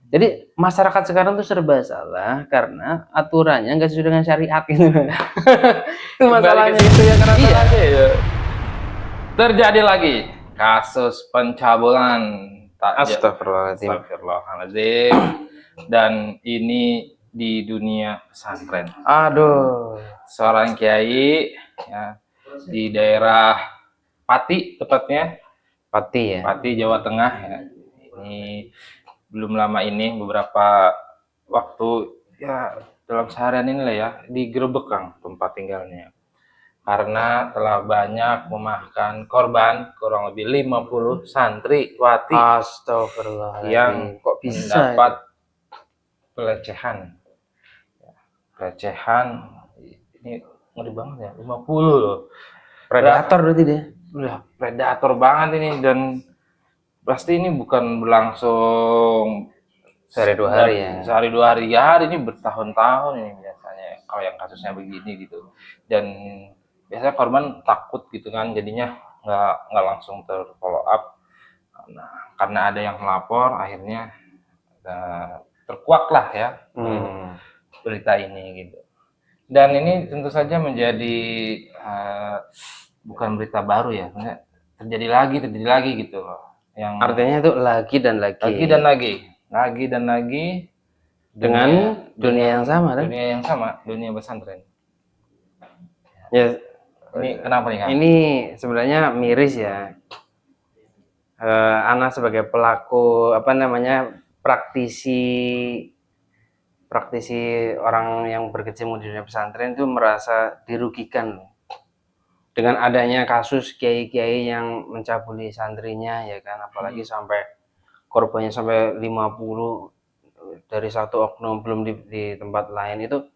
Jadi masyarakat sekarang tuh serba salah karena aturannya nggak sesuai dengan syariat gitu. Itu Kembali ke masalahnya. situ ya kenapa Iya. lagi ya. Terjadi lagi kasus pencabulan Astagfirullahaladzim. Astagfirullahaladzim. Dan ini di dunia pesantren. Aduh. Seorang kiai ya, di daerah Pati tepatnya, Pati ya. Pati Jawa Tengah ya. Ini belum lama ini beberapa waktu ya dalam seharian ini lah ya digerebek Kang tempat tinggalnya karena telah banyak memakan korban kurang lebih 50 santriwati yang Astagfirullahaladzim. Kok bisa mendapat itu? pelecehan ini ngeri banget ya 50 loh. Predator berarti dia. Udah predator banget ini dan pasti ini bukan berlangsung Sehari 2 hari ya. Sehari 2 hari, ya ini bertahun-tahun ini biasanya kalau yang kasusnya begini gitu. Dan biasanya korban takut gitu kan, jadinya nggak langsung terfollow up. Nah, karena ada yang melapor, akhirnya terkuak lah ya berita ini gitu. Dan ini tentu saja menjadi bukan berita baru ya, terjadi lagi gitu loh. Yang Artinya itu lagi dan lagi dengan dunia yang sama kan? Dunia pesantren. Ya, Ini kenapa nih Kang? ini sebenarnya miris ya. Ana sebagai pelaku praktisi orang yang berkecimpung di dunia pesantren itu merasa dirugikan dengan adanya kasus kiai-kiai yang mencabuli santrinya ya kan, apalagi sampai korbannya sampai 50 dari satu oknum, belum di tempat lain. Itu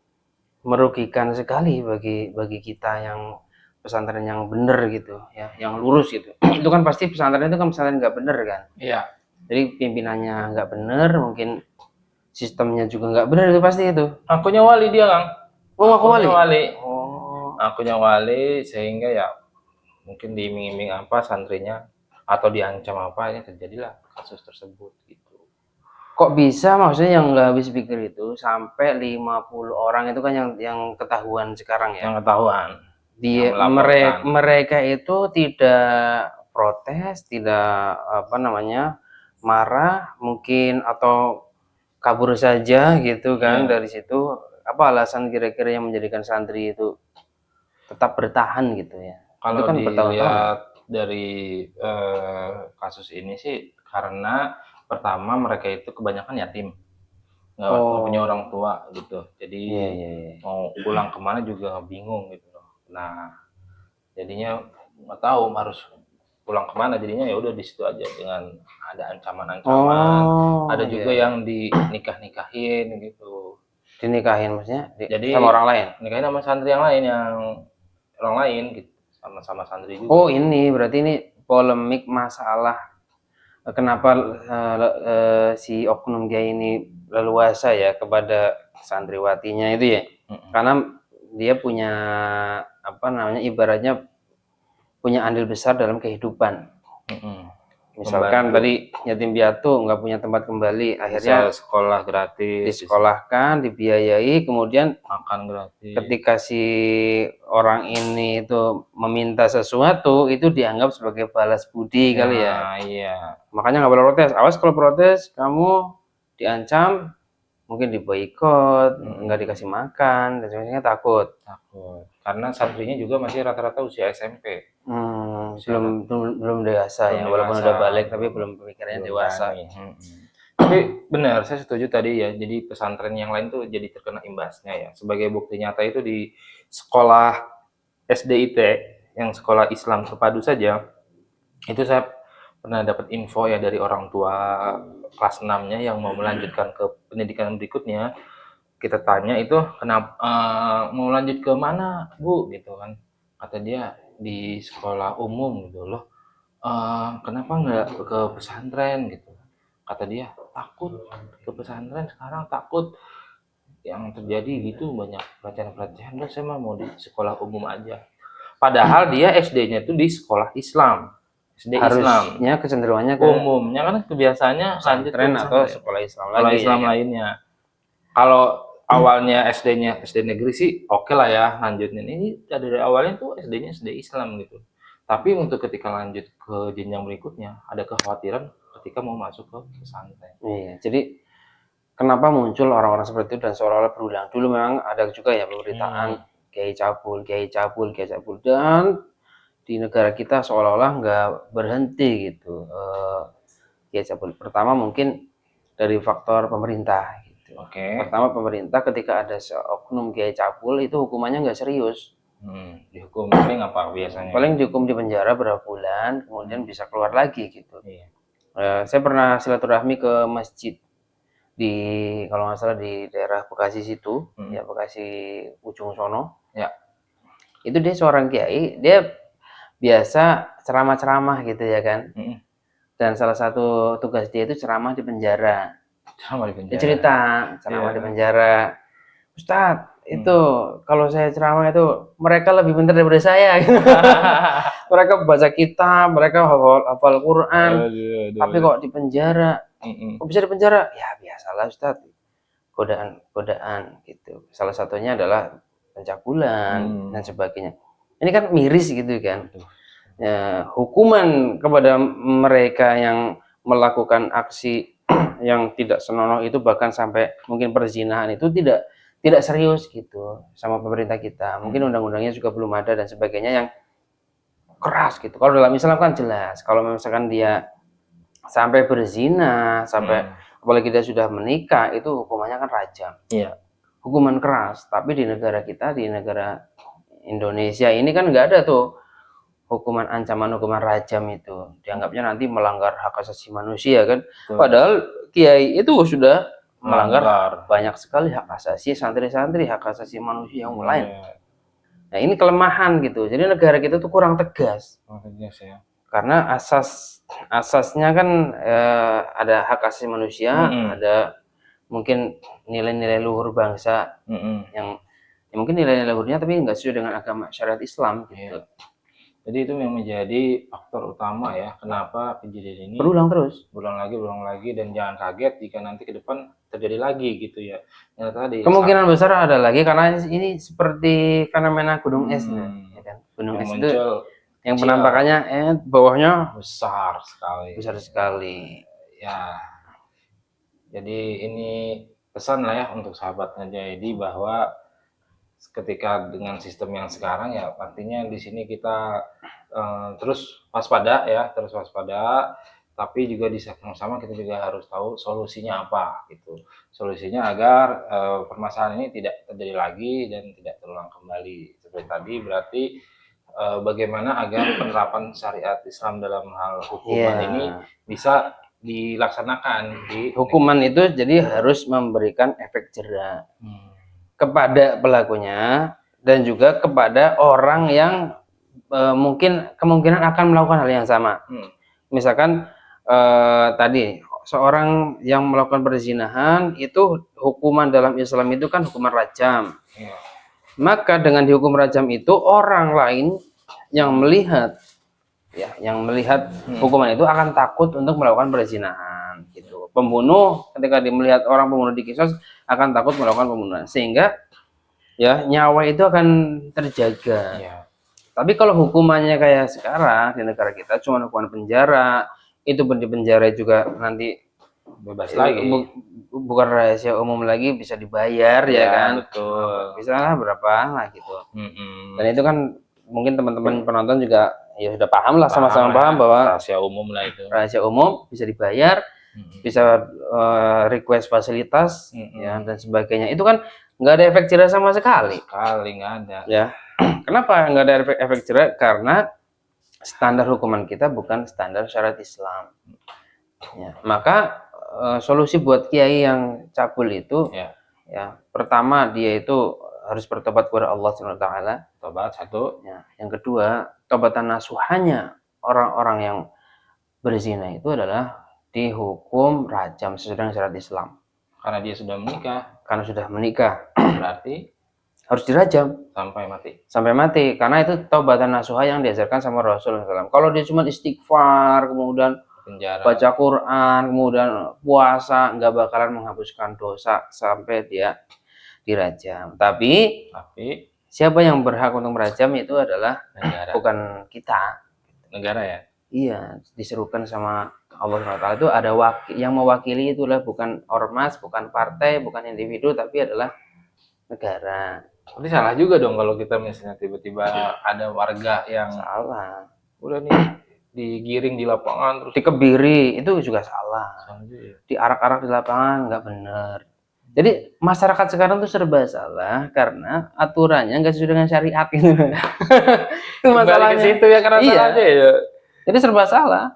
merugikan sekali bagi kita yang pesantren yang benar gitu ya, yang lurus gitu. Itu kan pasti pesantren itu kan pesantren nggak benar kan. Iya. Jadi pimpinannya nggak benar, mungkin sistemnya juga nggak benar, itu pasti itu. Akunya wali dia Kang. Oh, aku wali. Akunya wali sehingga ya mungkin diiming-iming apa santrinya atau diancam apa, ini terjadilah kasus tersebut gitu. Kok bisa, maksudnya yang nggak habis pikir itu sampai 50 orang itu kan yang ketahuan sekarang ya. Yang ketahuan. Mereka itu tidak protes, tidak marah mungkin, atau kabur saja gitu kan dari situ. Apa alasan kira-kira yang menjadikan santri itu tetap bertahan gitu ya? Kalau Itu kan dilihat dari kasus ini sih karena pertama mereka itu kebanyakan yatim, nggak punya orang tua gitu. Jadi mau pulang kemana juga bingung gitu loh. Nah, jadinya nggak tahu harus pulang kemana, jadinya ya udah di situ aja dengan ada ancaman-ancaman. Ada juga yang dinikah-nikahin gitu. Dinikahin maksudnya? Jadi sama orang lain? nikahin sama santri yang lain, orang lain gitu, sama santri juga. Oh, ini berarti ini polemik masalah kenapa si oknum kiai ini leluasa ya kepada santriwatinya itu ya. Karena dia punya ibaratnya punya andil besar dalam kehidupan. Misalkan tadi yatim piatu nggak punya tempat kembali, akhirnya sekolah gratis, disekolahkan, dibiayai, kemudian makan gratis. Ketika si orang ini itu meminta sesuatu, itu dianggap sebagai balas budi kali ya. Iya. Makanya nggak boleh protes. Awas kalau protes, kamu diancam, mungkin diboikot, nggak dikasih makan, dan sebagainya. Takut. Karena santrinya juga masih rata-rata usia SMP. Belum dewasa ya, walaupun udah balik tapi belum pemikirannya dewasa. Tapi benar, saya setuju tadi ya. Jadi pesantren yang lain tuh jadi terkena imbasnya ya. Sebagai bukti nyata itu di sekolah SDIT, yang sekolah Islam terpadu saja, itu saya pernah dapat info ya dari orang tua kelas 6-nya yang mau melanjutkan ke pendidikan berikutnya. Kita tanya itu kenapa mau lanjut ke mana Bu gitu kan, kata dia di sekolah umum gitu loh. Kenapa nggak ke pesantren gitu, kata dia takut ke pesantren sekarang, takut yang terjadi gitu banyak pelecehan-pelecehan, saya mah mau di sekolah umum aja. Padahal dia SD-nya tuh di sekolah Islam. SD Islam. Harusnya kecenderungannya ke Umumnya kan kebiasaannya lanjut ke pesantren atau pesantren. sekolah Islam Kalau lagi Islam ya kan? lainnya. Kalau awalnya SD-nya SD negeri sih oke lah ya lanjutin. Ini dari awalnya tuh SD-nya SD Islam gitu. Tapi untuk ketika lanjut ke jenjang berikutnya ada kekhawatiran ketika mau masuk ke pesantren. Iya, jadi kenapa muncul orang-orang seperti itu dan seolah-olah berulang. Dulu memang ada juga ya pemberitaan kiai cabul, kiai cabul, kiai cabul, dan di negara kita seolah-olah nggak berhenti gitu. Kiai cabul. Pertama mungkin dari faktor pemerintah gitu. Oke. Pertama pemerintah ketika ada seoknum kiai cabul itu hukumannya nggak serius. Dihukum paling apa biasanya? Paling dihukum di penjara berapa bulan, kemudian bisa keluar lagi gitu. Iya. Saya pernah silaturahmi ke masjid di kalau nggak salah di daerah Bekasi situ, ya Bekasi ujung sono. Ya. Itu dia seorang kiai, dia biasa ceramah-ceramah gitu ya kan. Dan salah satu tugas dia itu ceramah di penjara. Ceramah di penjara. Dia cerita ceramah di penjara. Ustadz, itu kalau saya ceramah itu mereka lebih pintar daripada saya. Mereka baca kitab, mereka hafal Quran. Tapi kok di penjara? Kok bisa di penjara? Ya biasalah Ustadz. Godaan gitu. Salah satunya adalah pencabulan dan sebagainya. Ini kan miris gitu kan. Ya, hukuman kepada mereka yang melakukan aksi yang tidak senonoh itu bahkan sampai mungkin perzinahan itu tidak serius gitu sama pemerintah kita. Mungkin undang-undangnya juga belum ada dan sebagainya yang keras gitu. Kalau dalam Islam kan jelas. Kalau misalkan dia sampai berzina, sampai apalagi dia sudah menikah, itu hukumannya kan rajam. Iya. Hukuman keras. Tapi di negara kita, di negara Indonesia ini kan nggak ada tuh hukuman ancaman hukuman rajam itu. Dianggapnya nanti melanggar hak asasi manusia kan. Padahal kiai itu sudah melanggar banyak sekali hak asasi santri-santri, hak asasi manusia yang lain. Nah ini kelemahan gitu. Jadi negara kita tuh kurang tegas. Ya. Karena asasnya kan ada hak asasi manusia, ada mungkin nilai-nilai luhur bangsa yang ya mungkin nilai-nilai luhurnya tapi nggak sesuai dengan agama syariat Islam gitu. Jadi itu yang menjadi faktor utama ya kenapa kejadian ini berulang lagi dan jangan kaget jika nanti ke depan terjadi lagi gitu ya. Yang tadi kemungkinan besar ada lagi karena ini seperti fenomena gunung es ya kan. Gunung es itu yang penampakannya bawahnya besar sekali. Ya. Jadi ini pesan lah ya untuk sahabat Najayadi bahwa ketika dengan sistem yang sekarang ya artinya di sini kita terus waspada, tapi juga di saat yang sama kita juga harus tahu solusinya apa gitu. Solusinya agar permasalahan ini tidak terjadi lagi dan tidak terulang kembali. Seperti tadi berarti bagaimana agar penerapan syariat Islam dalam hal hukuman ini bisa dilaksanakan di hukuman itu jadi harus memberikan efek jera kepada pelakunya dan juga kepada orang yang mungkin kemungkinan akan melakukan hal yang sama. Misalkan tadi seorang yang melakukan perzinahan itu hukuman dalam Islam itu kan hukuman rajam. Maka dengan dihukum rajam itu orang lain yang melihat hukuman itu akan takut untuk melakukan perzinahan gitu. Pembunuh ketika dia melihat orang pembunuh dikisos akan takut melakukan pembunuhan sehingga ya nyawa itu akan terjaga. Tapi kalau hukumannya kayak sekarang di negara kita cuma hukuman penjara, itu pun di penjara juga nanti bebas lagi. Bukan rahasia umum lagi, bisa dibayar ya kan. Betul. Bisa lah berapa lah gitu. Dan itu kan mungkin teman-teman penonton juga ya sudah paham lah, sama-sama paham bahwa rahasia umum lah itu. Rahasia umum bisa dibayar, bisa request fasilitas ya dan sebagainya. Itu kan nggak ada efek jerah sama sekali. Nggak ada. Ya. Kenapa nggak ada efek jerah? Karena standar hukuman kita bukan standar syariat Islam. Ya. Maka solusi buat kiai yang cabul itu ya pertama dia itu harus bertobat kepada Allah SWT. Tobat satu. Ya. Yang kedua, tobatan nasuhanya orang-orang yang berzina itu adalah dihukum rajam sesuai dengan syariat Islam. Karena dia sudah menikah. Karena sudah menikah. Berarti harus dirajam sampai mati. sampai mati, karena itu taubatan nasuha yang diajarkan sama Rasulullah SAW. Kalau dia cuma istighfar, kemudian Penjara. baca Quran, kemudian puasa, nggak bakalan menghapuskan dosa sampai dia dirajam. Tapi siapa yang berhak untuk merajam itu adalah negara, bukan kita. Negara ya? Iya, diserukan sama Allah SWT itu ada yang mewakili, itulah bukan ormas, bukan partai, bukan individu, tapi adalah negara. Berarti salah juga dong kalau kita misalnya tiba-tiba ada warga yang Salah. udah nih digiring di lapangan terus dikebiri, itu juga salah. ya? Diarak-arak di lapangan nggak benar. Jadi masyarakat sekarang tuh serba salah karena aturannya nggak sesuai dengan syariat gitu. Itu masalahnya. Ke situ ya, karena salah aja ya. Jadi serba salah,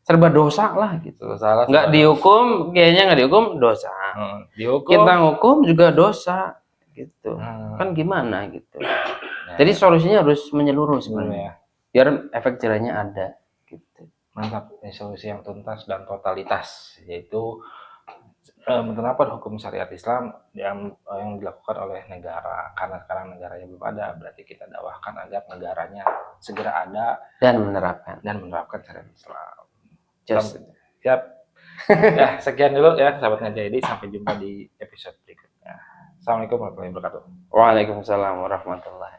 serba dosa lah gitu. Salah, nggak dihukum, kayaknya nggak dihukum dosa. Dihukum. Kita hukum juga dosa gitu. Kan gimana gitu. Jadi solusinya harus menyeluruh sebenarnya. Biar efek jerahnya ada gitu. Mantap, ini solusi yang tuntas dan totalitas, yaitu menerapkan hukum syariat Islam yang dilakukan oleh negara. Karena sekarang negaranya belum ada, berarti kita dakwahkan agar negaranya segera ada dan menerapkan syariat Islam. Siap. Ya, sekian dulu ya sahabat Ngajadi, sampai jumpa di episode berikutnya. Assalamualaikum warahmatullahi wabarakatuh. Waalaikumsalam warahmatullahi